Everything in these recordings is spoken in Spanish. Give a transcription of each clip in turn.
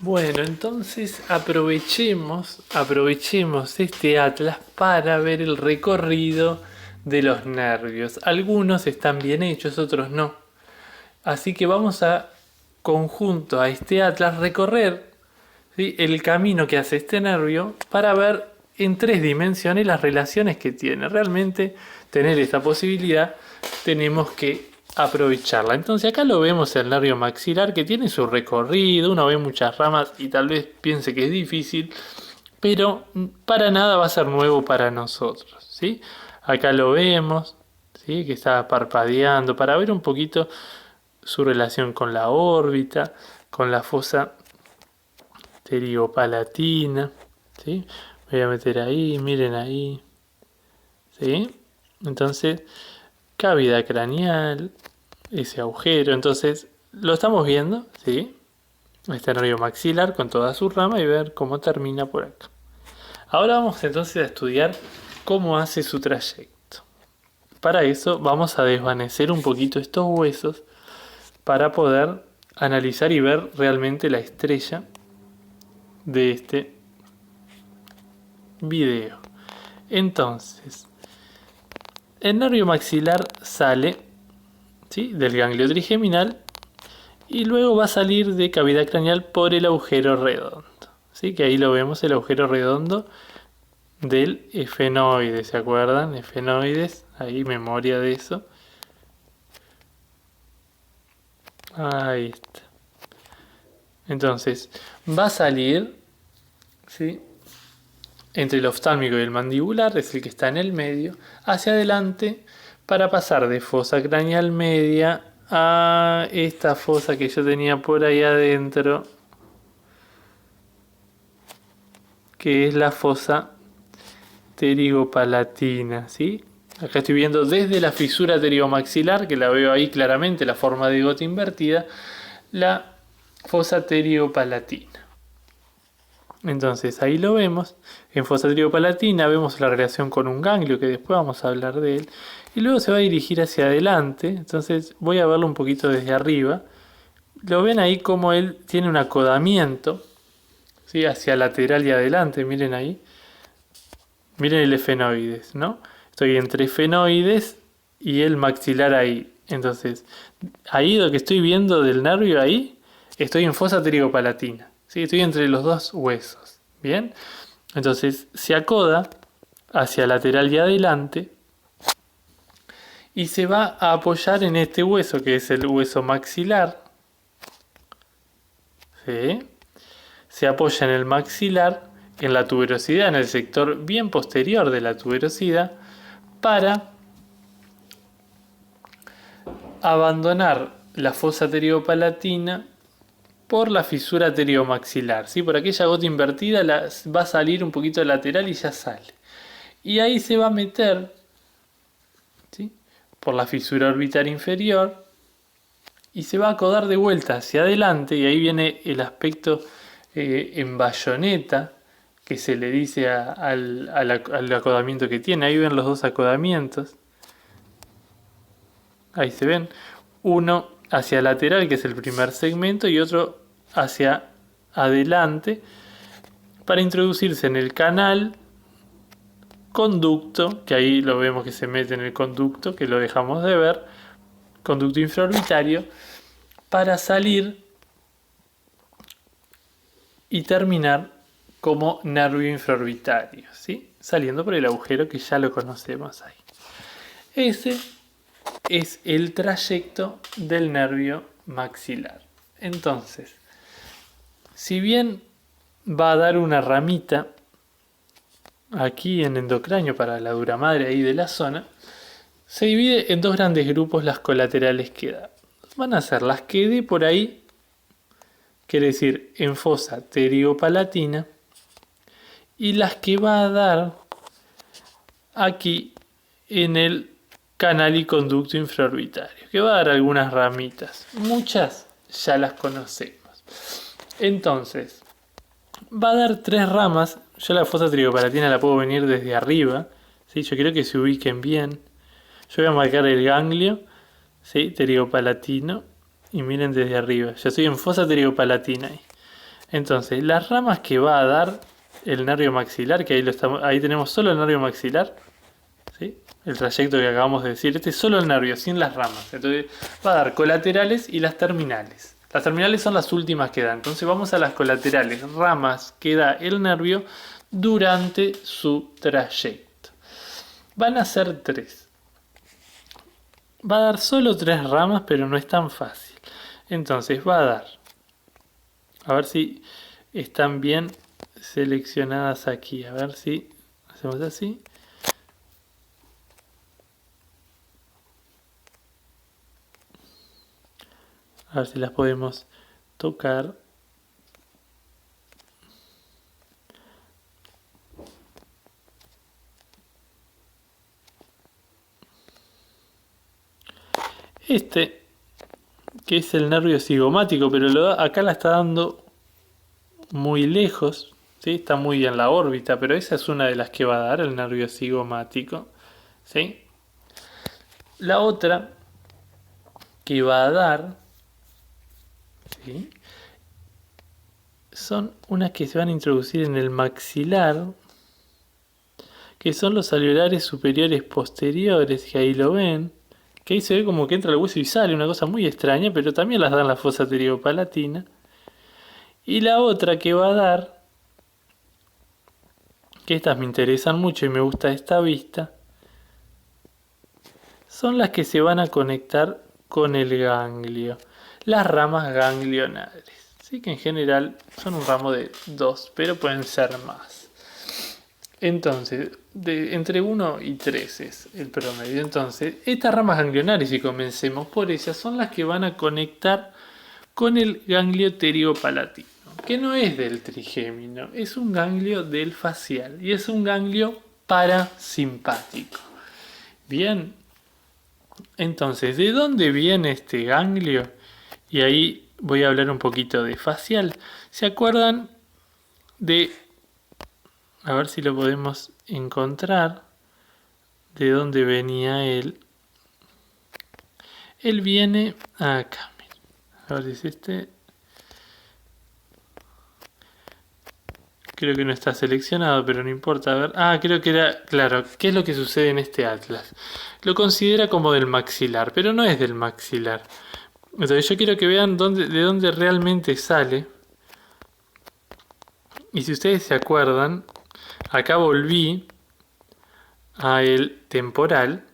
Bueno, entonces aprovechemos este atlas para ver el recorrido de los nervios. Algunos están bien hechos, otros no. Así que vamos a conjunto a este atlas recorrer, ¿sí?, el camino que hace este nervio para ver en tres dimensiones las relaciones que tiene. Realmente tener esta posibilidad tenemos que aprovecharla. Entonces acá lo vemos el nervio maxilar que tiene su recorrido, uno ve muchas ramas y tal vez piense que es difícil, pero para nada va a ser nuevo para nosotros, ¿sí? Acá lo vemos, ¿sí?, que está parpadeando para ver un poquito su relación con la órbita, con la fosa pterigo-palatina, ¿sí? Voy a meter ahí, miren ahí, ¿sí? Entonces, cavidad craneal, ese agujero, entonces lo estamos viendo, ¿sí? Este nervio maxilar con toda su rama y ver cómo termina por acá. Ahora vamos entonces a estudiar cómo hace su trayecto. Para eso vamos a desvanecer un poquito estos huesos para poder analizar y ver realmente la estrella de este video. Entonces, el nervio maxilar sale, ¿sí?, del ganglio trigeminal y luego va a salir de cavidad craneal por el agujero redondo. ¿Sí? Que ahí lo vemos, el agujero redondo del efenoide, ¿se acuerdan? Efenoides, ahí memoria de eso. Ahí está. Entonces, va a salir, ¿sí?, entre el oftálmico y el mandibular, es el que está en el medio, hacia adelante para pasar de fosa craneal media a esta fosa que yo tenía por ahí adentro, que es la fosa pterigopalatina, ¿sí? Acá estoy viendo desde la fisura pterigomaxilar, que la veo ahí claramente, la forma de gota invertida, la fosa pterigopalatina. Entonces ahí lo vemos. En fosa pterigo-palatina vemos la relación con un ganglio, que después vamos a hablar de él. Y luego se va a dirigir hacia adelante. Entonces voy a verlo un poquito desde arriba. Lo ven ahí como él tiene un acodamiento, ¿sí?, hacia lateral y adelante. Miren ahí. Miren el efenoides, ¿no? Estoy entre efenoides y el maxilar ahí. Entonces, ahí lo que estoy viendo del nervio ahí, estoy en fosa pterigo-palatina. ¿Sí? Estoy entre los dos huesos. ¿Bien? Entonces se acoda hacia lateral y adelante y se va a apoyar en este hueso que es el hueso maxilar. ¿Sí? Se apoya en el maxilar, en la tuberosidad, en el sector bien posterior de la tuberosidad, para abandonar la fosa pterigo-palatina por la fisura pterigomaxilar, ¿sí? Por aquella gota invertida va a salir un poquito lateral y ya sale. Y ahí se va a meter, ¿sí?, por la fisura orbital inferior y se va a acodar de vuelta hacia adelante, y ahí viene el aspecto en bayoneta que se le dice al acodamiento que tiene. Ahí ven los dos acodamientos. Ahí se ven. Uno hacia lateral, que es el primer segmento, y otro hacia adelante, para introducirse en el canal conducto, que ahí lo vemos que se mete en el conducto, que lo dejamos de ver, conducto infraorbitario, para salir y terminar como nervio infraorbitario, ¿sí?, saliendo por el agujero que ya lo conocemos ahí. Ese es el trayecto del nervio maxilar. Entonces, si bien va a dar una ramita aquí en endocráneo para la dura madre ahí de la zona, se divide en dos grandes grupos las colaterales que da. Van a ser las que dé por ahí, quiere decir en fosa pterigo-palatina, y las que va a dar aquí en el canal y conducto infraorbitario, que va a dar algunas ramitas. Muchas ya las conocemos. Entonces, va a dar tres ramas. Yo la fosa pterigo-palatina la puedo venir desde arriba, ¿sí? Yo quiero que se ubiquen bien. Yo voy a marcar el ganglio, ¿sí?, pterigo-palatino, y miren desde arriba. Yo estoy en fosa pterigo-palatina ahí. Entonces, las ramas que va a dar el nervio maxilar, que ahí tenemos solo el nervio maxilar, ¿sí? El trayecto que acabamos de decir, este es solo el nervio, sin las ramas. Entonces va a dar colaterales y las terminales. Las terminales son las últimas que da. Entonces vamos a las colaterales, ramas que da el nervio durante su trayecto. Van a ser 3. Va a dar solo 3 ramas, pero no es tan fácil. Entonces va a dar, a ver si están bien seleccionadas aquí. A ver si hacemos así. A ver si las podemos tocar. Este, que es el nervio cigomático, pero acá la está dando muy lejos, ¿sí? Está muy en la órbita, pero esa es una de las que va a dar el nervio cigomático, ¿sí? La otra que va a dar, ¿sí?, son unas que se van a introducir en el maxilar, que son los alveolares superiores posteriores, que ahí lo ven, que ahí se ve como que entra el hueso y sale, una cosa muy extraña, pero también las dan la fosa pterigo-palatina. Y la otra que va a dar, que estas me interesan mucho y me gusta esta vista, son las que se van a conectar con el ganglio, las ramas ganglionares. Sí, que en general son un ramo de 2, pero pueden ser más. Entonces, entre 1 y 3 es el promedio. Entonces, estas ramas ganglionares, si comencemos por ellas, son las que van a conectar con el ganglio pterigopalatino, que no es del trigémino, es un ganglio del facial y es un ganglio parasimpático. Bien, entonces, ¿de dónde viene este ganglio? Y ahí voy a hablar un poquito de facial. ¿Se acuerdan de... A ver si lo podemos encontrar. ¿De dónde venía él? Él viene acá. A ver si es este. Creo que no está seleccionado, pero no importa. A ver. Ah, creo que era... Claro, ¿qué es lo que sucede en este atlas? Lo considera como del maxilar, pero no es del maxilar. Entonces yo quiero que vean de dónde realmente sale. Y si ustedes se acuerdan, acá volví a el temporal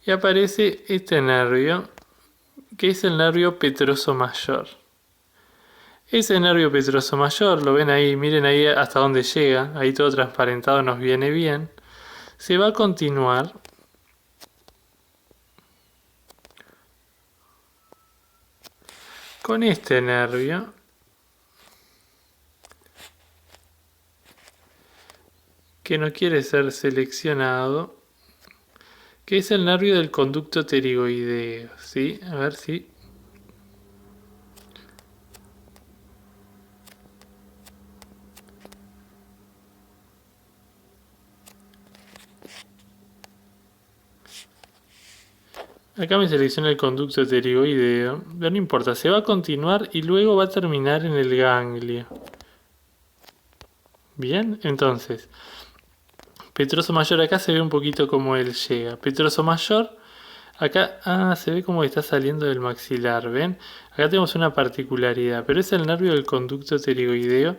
y aparece este nervio, que es el nervio petroso mayor. Ese nervio petroso mayor, lo ven ahí, miren ahí hasta dónde llega, ahí todo transparentado nos viene bien. Se va a continuar con este nervio, que no quiere ser seleccionado, que es el nervio del conducto pterigoideo, ¿sí? A ver si... Acá me selecciona el conducto pterigoideo, pero no importa, se va a continuar y luego va a terminar en el ganglio. Bien, entonces, petroso mayor acá se ve un poquito como él llega. Petroso mayor, acá, se ve como que está saliendo del maxilar, ¿ven? Acá tenemos una particularidad, pero es el nervio del conducto pterigoideo.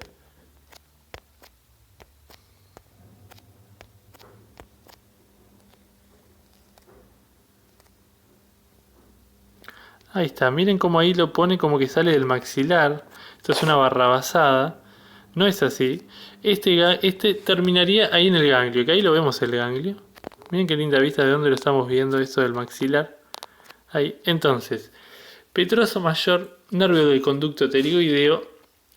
Ahí está, miren cómo ahí lo pone como que sale del maxilar. Esto es una barrabasada. No es así. Este terminaría ahí en el ganglio, que ahí lo vemos el ganglio. Miren qué linda vista de dónde lo estamos viendo, esto del maxilar. Ahí, entonces, petroso mayor, nervio del conducto pterigoideo,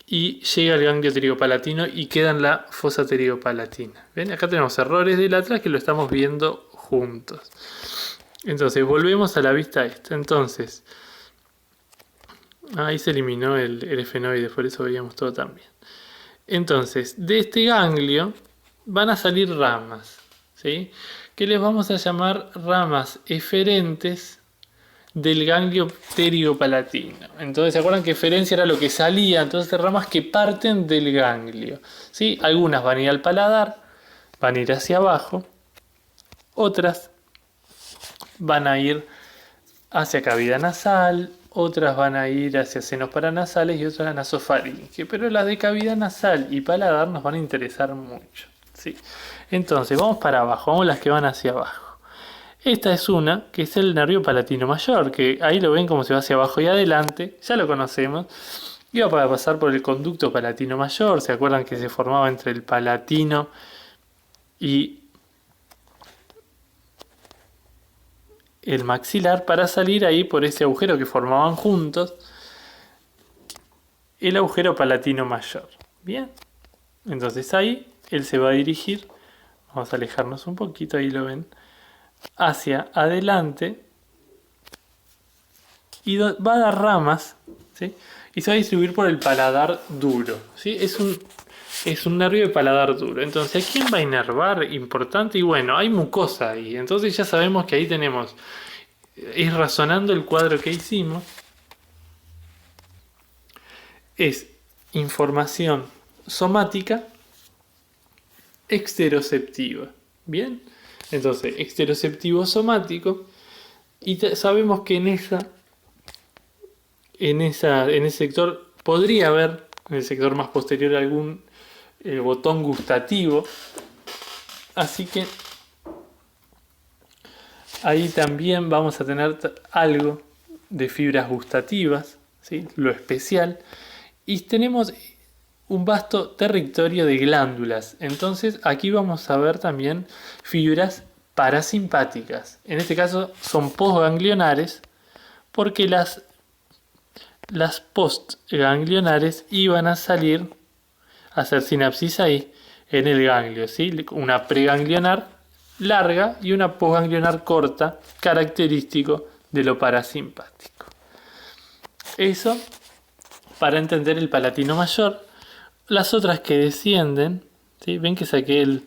y llega al ganglio pterigopalatino y queda en la fosa pterigopalatina. ¿Ven? Acá tenemos errores del atrás que lo estamos viendo juntos. Entonces, volvemos a la vista esta. Entonces, ahí se eliminó el efenoide, por eso veíamos todo también. Entonces, de este ganglio van a salir ramas, ¿sí?, que les vamos a llamar ramas eferentes del ganglio pteriopalatino. Entonces, ¿se acuerdan que eferencia era lo que salía? Entonces, ramas que parten del ganglio. ¿Sí? Algunas van a ir al paladar, van a ir hacia abajo. Otras van a ir hacia cavidad nasal, otras van a ir hacia senos paranasales y otras a nasofaringe. Pero las de cavidad nasal y paladar nos van a interesar mucho. ¿Sí? Entonces, vamos para abajo, vamos las que van hacia abajo. Esta es una, que es el nervio palatino mayor, que ahí lo ven como se va hacia abajo y adelante, ya lo conocemos. Iba para pasar por el conducto palatino mayor, ¿se acuerdan que se formaba entre el palatino y el maxilar para salir ahí por ese agujero que formaban juntos, el agujero palatino mayor? Bien, entonces ahí él se va a dirigir, vamos a alejarnos un poquito, ahí lo ven, hacia adelante y va a dar ramas, ¿sí? Y se va a distribuir por el paladar duro, ¿sí? Es un nervio de paladar duro. Entonces, ¿a quién va a inervar? Importante. Y bueno, hay mucosa ahí. Entonces ya sabemos que ahí tenemos, ir razonando el cuadro que hicimos, es información somática exteroceptiva. ¿Bien? Entonces, exteroceptivo somático. Y sabemos que en ese sector podría haber, en el sector más posterior, algún botón gustativo. Así que ahí también vamos a tener algo de fibras gustativas, ¿sí? Lo especial. Y tenemos un vasto territorio de glándulas. Entonces aquí vamos a ver también fibras parasimpáticas. En este caso son postganglionares, porque las postganglionares iban a salir a hacer sinapsis ahí en el ganglio, ¿sí? Una preganglionar larga y una postganglionar corta, característico de lo parasimpático. Eso para entender el palatino mayor. Las otras que descienden, ¿sí? Ven que saqué el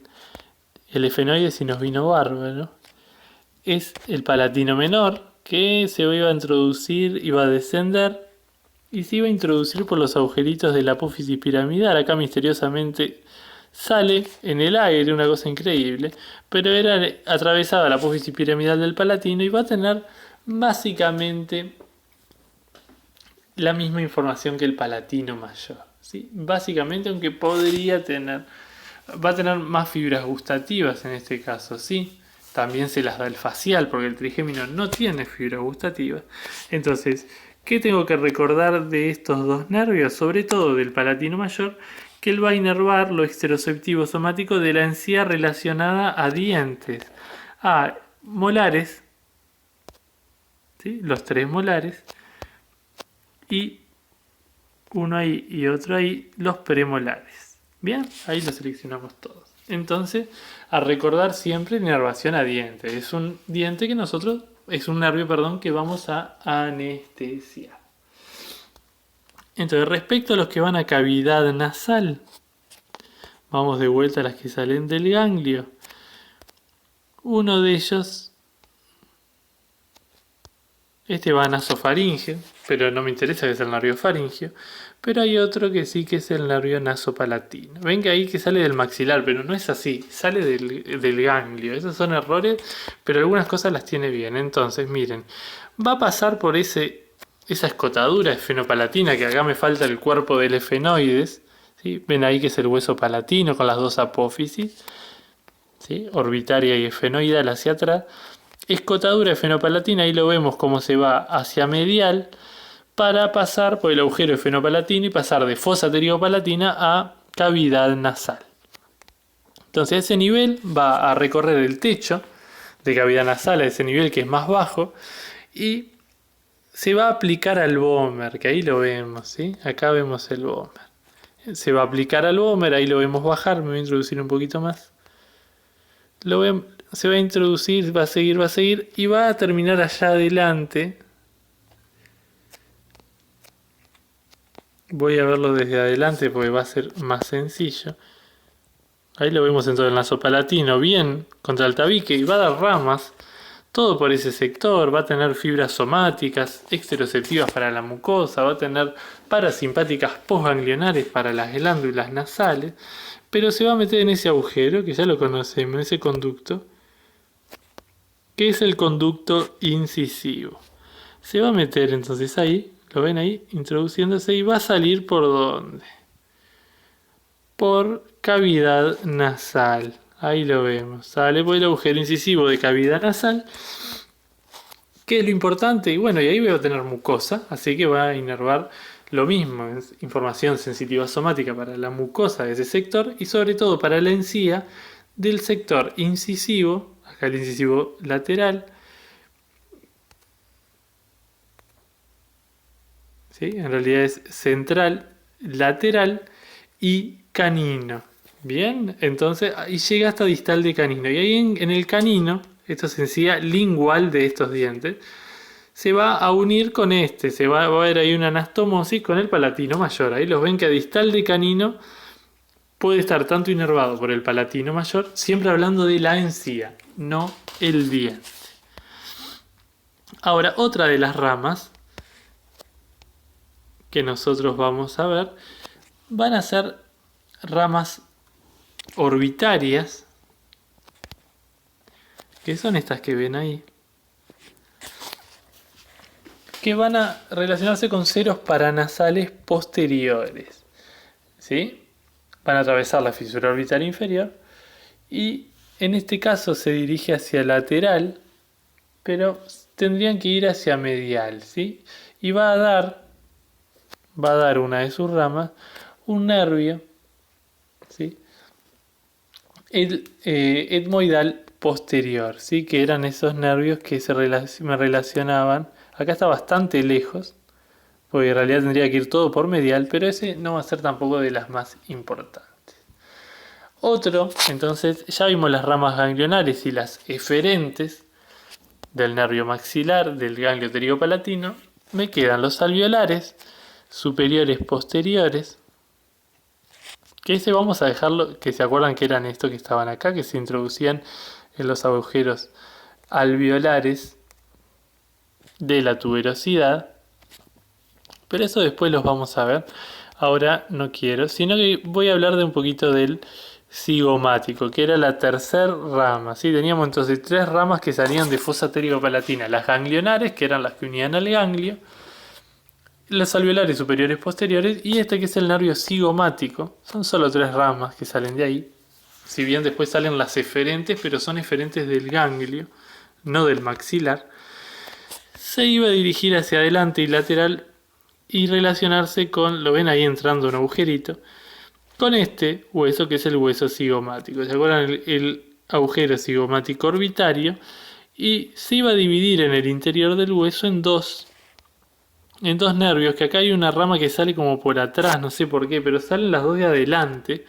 efenoide si nos vino bárbaro. Es el palatino menor, que se iba a introducir, iba a descender y se iba a introducir por los agujeritos de la apófisis piramidal. Acá misteriosamente sale en el aire, una cosa increíble, pero era atravesada la apófisis piramidal del palatino y va a tener básicamente la misma información que el palatino mayor, ¿sí? Básicamente, aunque va a tener más fibras gustativas en este caso, ¿sí? También se las da el facial, porque el trigémino no tiene fibras gustativas. Entonces, ¿qué tengo que recordar de estos dos nervios? Sobre todo del palatino mayor, que él va a inervar lo exteroceptivo somático de la encía relacionada a dientes, a molares, ¿sí? Los 3 molares, y uno ahí y otro ahí, los premolares. Bien, ahí lo seleccionamos todos. Entonces, a recordar siempre inervación a diente. Es un diente que es un nervio, perdón, que vamos a anestesiar. Entonces, respecto a los que van a cavidad nasal, vamos de vuelta a las que salen del ganglio. Uno de ellos, este va a nasofaringeo, pero no me interesa que es el nervio faringeo. Pero hay otro que sí, que es el nervio nasopalatino. Ven que ahí que sale del maxilar, pero no es así, sale del ganglio. Esos son errores, pero algunas cosas las tiene bien. Entonces, miren, va a pasar por esa escotadura esfenopalatina, que acá me falta el cuerpo del efenoides, ¿sí? Ven ahí que es el hueso palatino con las dos apófisis, ¿sí? Orbitaria y efenoidal hacia atrás. Escotadura esfenopalatina, ahí lo vemos como se va hacia medial para pasar por el agujero esfenopalatino y pasar de fosa pteriopalatina a cavidad nasal. Entonces ese nivel va a recorrer el techo de cavidad nasal, a ese nivel que es más bajo, y se va a aplicar al Böhmer, que ahí lo vemos, ¿sí? Acá vemos el Böhmer. Se va a aplicar al Böhmer, ahí lo vemos bajar, me voy a introducir un poquito más. Se va a introducir, va a seguir y va a terminar allá adelante. Voy a verlo desde adelante porque va a ser más sencillo. Ahí lo vemos en todo el nasopalatino, bien contra el tabique, y va a dar ramas todo por ese sector, va a tener fibras somáticas, exteroceptivas para la mucosa, va a tener parasimpáticas postganglionares para las glándulas nasales, pero se va a meter en ese agujero, que ya lo conocemos, ese conducto, que es el conducto incisivo. Se va a meter entonces ahí, lo ven ahí, introduciéndose y va a salir ¿por dónde? Por cavidad nasal. Ahí lo vemos. Sale por el agujero incisivo de cavidad nasal. ¿Qué es lo importante? Y bueno, y ahí voy a tener mucosa, así que va a inervar lo mismo, es información sensitiva somática para la mucosa de ese sector y sobre todo para la encía del sector incisivo, acá el incisivo lateral, ¿sí? En realidad es central, lateral y canino. Bien, entonces ahí llega hasta distal de canino. Y ahí en el canino, esto es encía lingual de estos dientes, se va a unir con este, se va a ver ahí una anastomosis con el palatino mayor. Ahí los ven que a distal de canino puede estar tanto inervado por el palatino mayor, siempre hablando de la encía, no el diente. Ahora, otra de las ramas que nosotros vamos a ver van a ser ramas orbitarias, que son estas que ven ahí, que van a relacionarse con ceros paranasales posteriores, ¿sí? Van a atravesar la fisura orbital inferior y en este caso se dirige hacia lateral, pero tendrían que ir hacia medial, ¿sí? Y va a dar una de sus ramas, un nervio, ¿sí? Etmoidal posterior, ¿sí? Que eran esos nervios que me relacionaban. Acá está bastante lejos, porque en realidad tendría que ir todo por medial, pero ese no va a ser tampoco de las más importantes. Otro, entonces, ya vimos las ramas ganglionares y las eferentes del nervio maxilar, del ganglio pteriopalatino. Me quedan los alveolares, superiores, posteriores, que ese vamos a dejarlo, que se acuerdan que eran estos que estaban acá, que se introducían en los agujeros alveolares de la tuberosidad, pero eso después los vamos a ver. Ahora no quiero, sino que voy a hablar de un poquito del cigomático, que era la tercera rama. ¿Sí? Teníamos entonces tres ramas que salían de fosa ptericopalatina: las ganglionares, que eran las que unían al ganglio, los alveolares superiores posteriores, y este que es el nervio cigomático. Son solo tres ramas que salen de ahí. Si bien después salen las eferentes, pero son eferentes del ganglio, no del maxilar. Se iba a dirigir hacia adelante y lateral y relacionarse con, lo ven ahí entrando un agujerito, con este hueso que es el hueso cigomático. ¿Se acuerdan? El agujero cigomático orbitario, y se iba a dividir en el interior del hueso en dos nervios, que acá hay una rama que sale como por atrás, no sé por qué, pero salen las dos de adelante,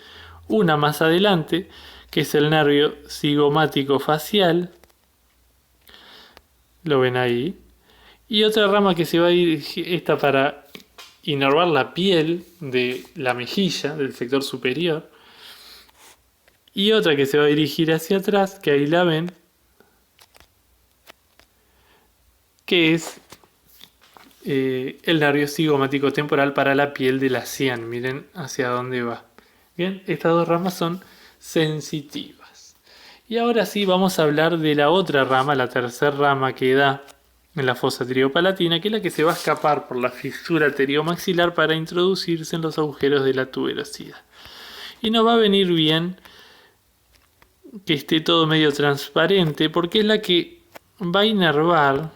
una más adelante, que es el nervio cigomático facial, lo ven ahí, y otra rama que se va a dirigir, esta para inervar la piel de la mejilla, del sector superior, y otra que se va a dirigir hacia atrás, que ahí la ven, que es el nervio cigomático temporal para la piel de la sien. Miren hacia dónde va. Bien, estas dos ramas son sensitivas. Y ahora sí vamos a hablar de la otra rama, la tercera rama que da en la fosa pteriopalatina, que es la que se va a escapar por la fisura pteriomaxilar para introducirse en los agujeros de la tuberosidad. Y nos va a venir bien que esté todo medio transparente, porque es la que va a inervar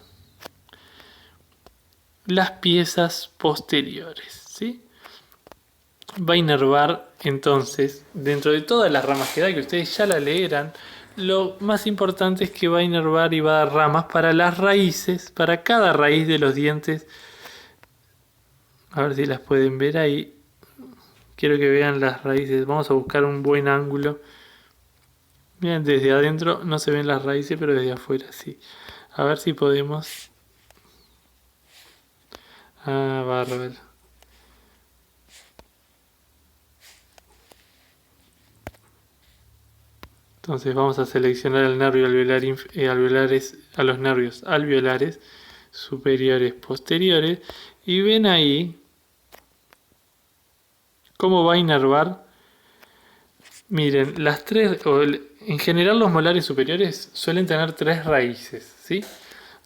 las piezas posteriores, ¿sí? Va a inervar entonces, dentro de todas las ramas que da, que ustedes ya la leerán, lo más importante es que va a inervar y va a dar ramas para las raíces, para cada raíz de los dientes. A ver si las pueden ver ahí. Quiero que vean las raíces. Vamos a buscar un buen ángulo. Miren, desde adentro no se ven las raíces, pero desde afuera sí. A ver si podemos. Ah, bárbaro. Entonces vamos a seleccionar el nervio alveolar, a los nervios alveolares superiores, posteriores, y ven ahí cómo va a inervar. Miren, las tres, en general los molares superiores suelen tener tres raíces, ¿sí?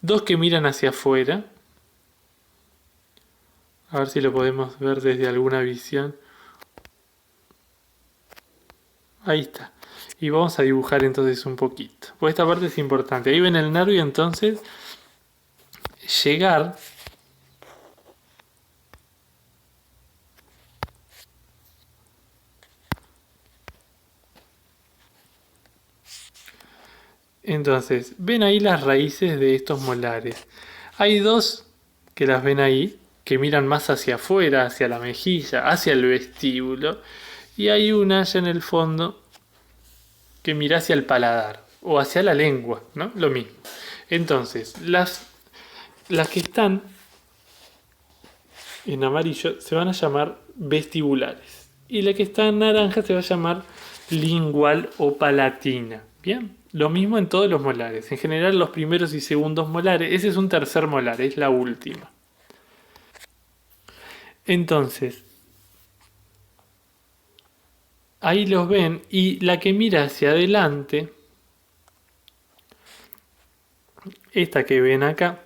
Dos que miran hacia afuera. A ver si lo podemos ver desde alguna visión. Ahí está. Y vamos a dibujar entonces un poquito. Pues esta parte es importante. Ahí ven el nervio, entonces llegar entonces, ven ahí las raíces de estos molares. Hay dos que las ven ahí, que miran más hacia afuera, hacia la mejilla, hacia el vestíbulo. Y hay una allá en el fondo que mira hacia el paladar o hacia la lengua, ¿no? Lo mismo. Entonces, las que están en amarillo se van a llamar vestibulares. Y la que está en naranja se va a llamar lingual o palatina. Bien, lo mismo en todos los molares. En general los primeros y segundos molares, ese es un tercer molar, es la última. Entonces, ahí los ven y la que mira hacia adelante, esta que ven acá,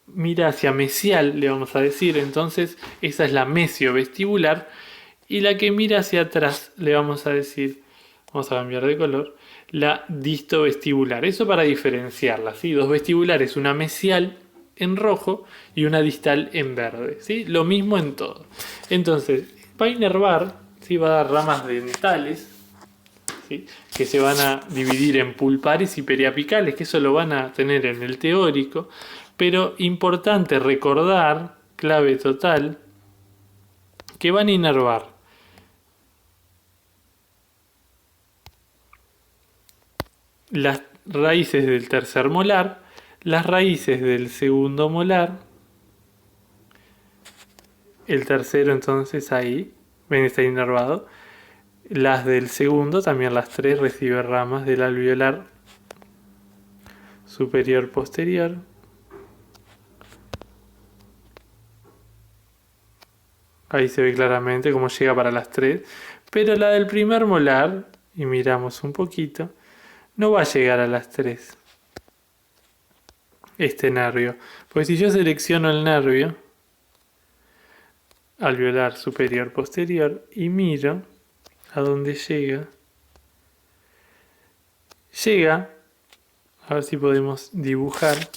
mira hacia mesial, le vamos a decir, entonces esa es la mesiovestibular, y la que mira hacia atrás, le vamos a decir, vamos a cambiar de color, la distovestibular. Eso para diferenciarla, ¿sí? Dos vestibulares, una mesial en rojo y una distal en verde, ¿sí? Lo mismo en todo. Entonces, va a inervar, ¿sí? Va a dar ramas dentales, ¿sí? Que se van a dividir en pulpares y periapicales, que eso lo van a tener en el teórico, pero importante recordar, clave total, que van a inervar las raíces del tercer molar, las raíces del segundo molar, el tercero entonces ahí, ven, está inervado, las del segundo, también las tres, recibe ramas del alveolar superior posterior. Ahí se ve claramente cómo llega para las tres. Pero la del primer molar, y miramos un poquito, no va a llegar a las tres. Este nervio. Pues si yo selecciono el nervio alveolar superior posterior y miro a dónde llega, llega, a ver si podemos dibujar,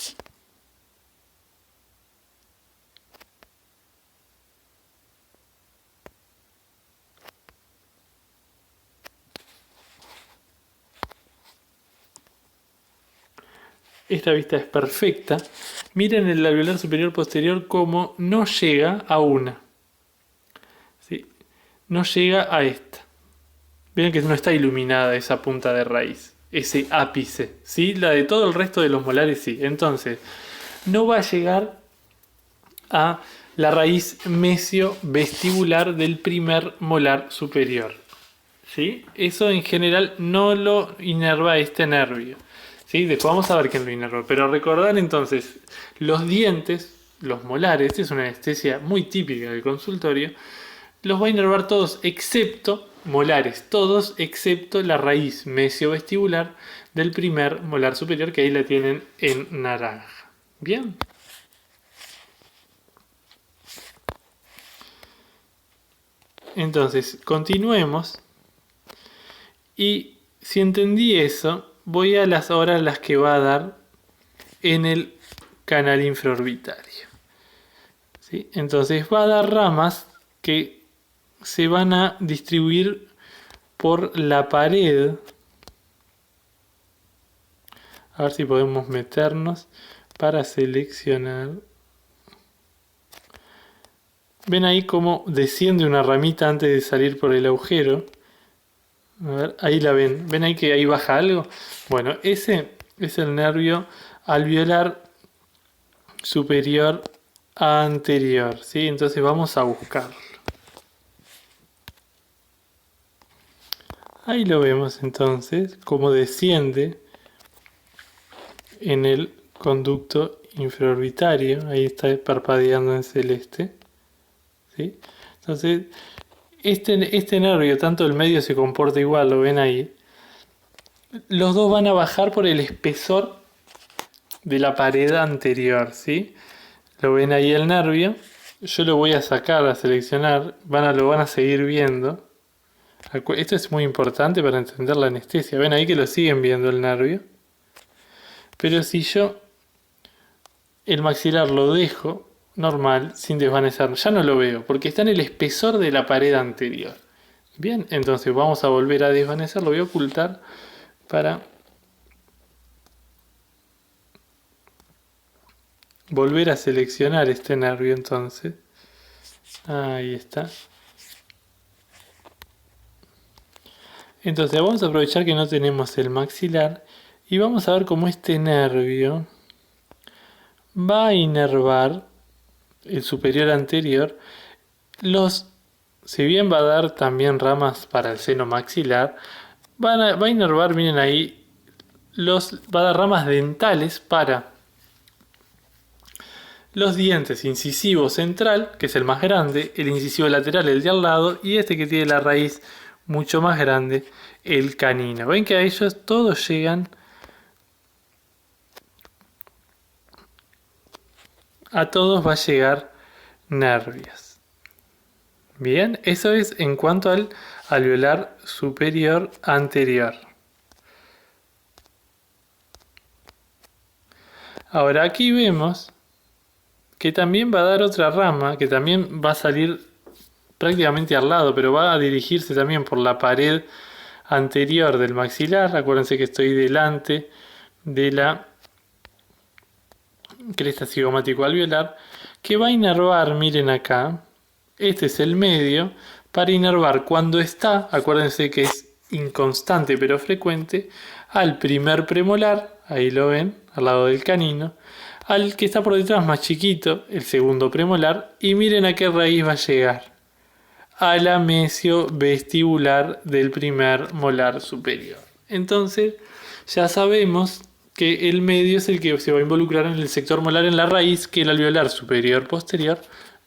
esta vista es perfecta. Miren el alveolar superior posterior como no llega a una, ¿sí? No llega a esta. Ven que no está iluminada esa punta de raíz, ese ápice, ¿sí? La de todo el resto de los molares sí. Entonces, no va a llegar a la raíz mesiovestibular del primer molar superior, ¿sí? Eso en general no lo inerva este nervio, ¿sí? Después vamos a ver quién lo inerva. Pero recordar entonces, los dientes, los molares, es una anestesia muy típica del consultorio, los va a inervar todos excepto molares, todos excepto la raíz mesiovestibular del primer molar superior, que ahí la tienen en naranja. Bien. Entonces, continuemos. Y si entendí eso, voy a las horas las que va a dar en el canal infraorbitario, ¿sí? Entonces va a dar ramas que se van a distribuir por la pared. A ver si podemos meternos para seleccionar. Ven ahí cómo desciende una ramita antes de salir por el agujero. A ver, ahí la ven. ¿Ven ahí que ahí baja algo? Bueno, ese es el nervio alveolar superior anterior, ¿sí? Entonces vamos a buscarlo. Ahí lo vemos entonces, cómo desciende en el conducto infraorbitario. Ahí está parpadeando en celeste. ¿Sí? Entonces, este nervio, tanto el medio se comporta igual, lo ven ahí. Los dos van a bajar por el espesor de la pared anterior, ¿sí? Lo ven ahí el nervio. Yo lo voy a sacar, a seleccionar. Lo van a seguir viendo. Esto es muy importante para entender la anestesia. Ven ahí que lo siguen viendo el nervio. Pero si yo el maxilar lo dejo normal, sin desvanecer, ya no lo veo, porque está en el espesor de la pared anterior. Bien, entonces vamos a volver a desvanecer, lo voy a ocultar para volver a seleccionar este nervio entonces. Ahí está. Entonces vamos a aprovechar que no tenemos el maxilar y vamos a ver cómo este nervio va a inervar el superior anterior. Si bien va a dar también ramas para el seno maxilar, va a inervar, miren ahí, va a dar ramas dentales para los dientes incisivo central, que es el más grande, el incisivo lateral, el de al lado, y este que tiene la raíz mucho más grande, el canino. Ven que a ellos todos llegan, a todos va a llegar nervios. Bien, eso es en cuanto al alveolar superior anterior. Ahora aquí vemos que también va a dar otra rama, que también va a salir prácticamente al lado, pero va a dirigirse también por la pared anterior del maxilar. Acuérdense que estoy delante de la cresta cigomático alveolar, que va a inervar, miren acá, este es el medio, para inervar cuando está, acuérdense que es inconstante pero frecuente, al primer premolar, ahí lo ven, al lado del canino, al que está por detrás más chiquito, el segundo premolar, y miren a qué raíz va a llegar, a la mesio-vestibular del primer molar superior. Entonces, ya sabemos que el medio es el que se va a involucrar en el sector molar en la raíz, que el alveolar superior posterior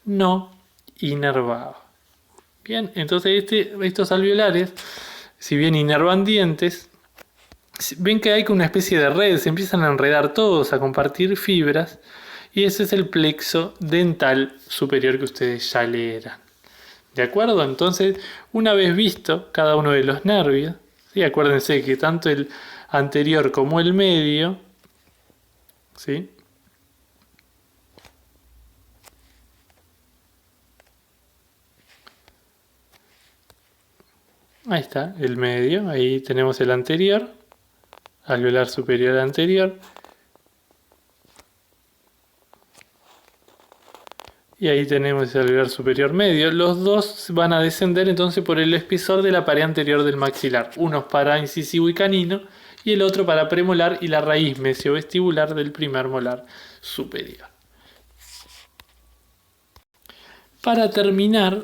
no inervaba. Bien, entonces estos alveolares, si bien inervan dientes, ven que hay una especie de red, se empiezan a enredar todos, a compartir fibras, y ese es el plexo dental superior que ustedes ya leerán. ¿De acuerdo? Entonces, una vez visto cada uno de los nervios, ¿sí? Acuérdense que tanto el anterior como el medio, ¿sí? Ahí está, el medio, ahí tenemos el anterior, alveolar superior anterior, y ahí tenemos el alveolar superior medio. Los dos van a descender entonces por el espesor de la pared anterior del maxilar, uno para incisivo y canino, y el otro para premolar y la raíz mesiovestibular del primer molar superior. Para terminar,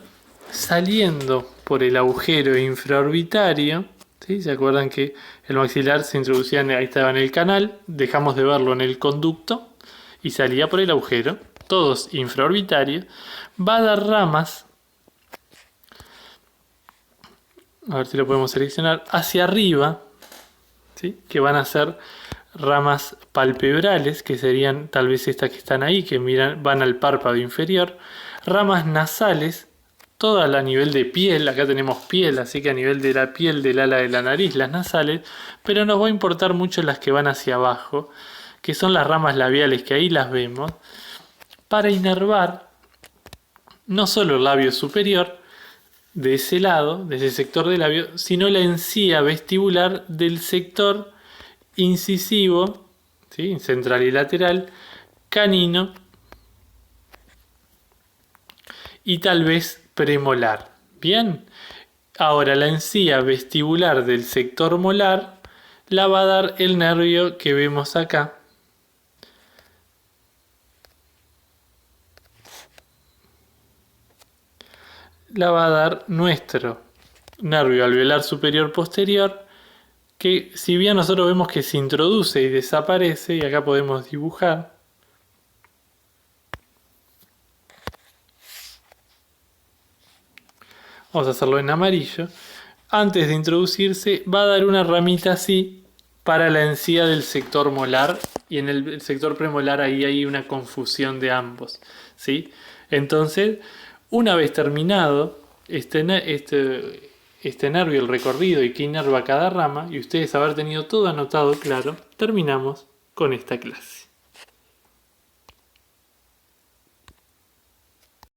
saliendo por el agujero infraorbitario, ¿sí? ¿Se acuerdan que el maxilar se introducía, ahí estaba en el canal, dejamos de verlo en el conducto y salía por el agujero, todos infraorbitarios, va a dar ramas, a ver si lo podemos seleccionar, hacia arriba, ¿sí? Que van a ser ramas palpebrales, que serían tal vez estas que están ahí, que van al párpado inferior, ramas nasales, todas a nivel de piel, acá tenemos piel, así que a nivel de la piel del ala de la nariz, las nasales, pero nos va a importar mucho las que van hacia abajo, que son las ramas labiales, que ahí las vemos, para inervar no solo el labio superior, de ese lado, de ese sector del labio, sino la encía vestibular del sector incisivo, ¿sí? Central y lateral, canino y tal vez premolar. Bien, ahora la encía vestibular del sector molar la va a dar el nervio que vemos acá. La va a dar nuestro nervio alveolar superior posterior, que si bien nosotros vemos que se introduce y desaparece, y acá podemos dibujar, vamos a hacerlo en amarillo, antes de introducirse va a dar una ramita así para la encía del sector molar, y en el sector premolar ahí hay una confusión de ambos, ¿sí? Entonces, una vez terminado este nervio, el recorrido y qué inerva cada rama, y ustedes haber tenido todo anotado claro, terminamos con esta clase.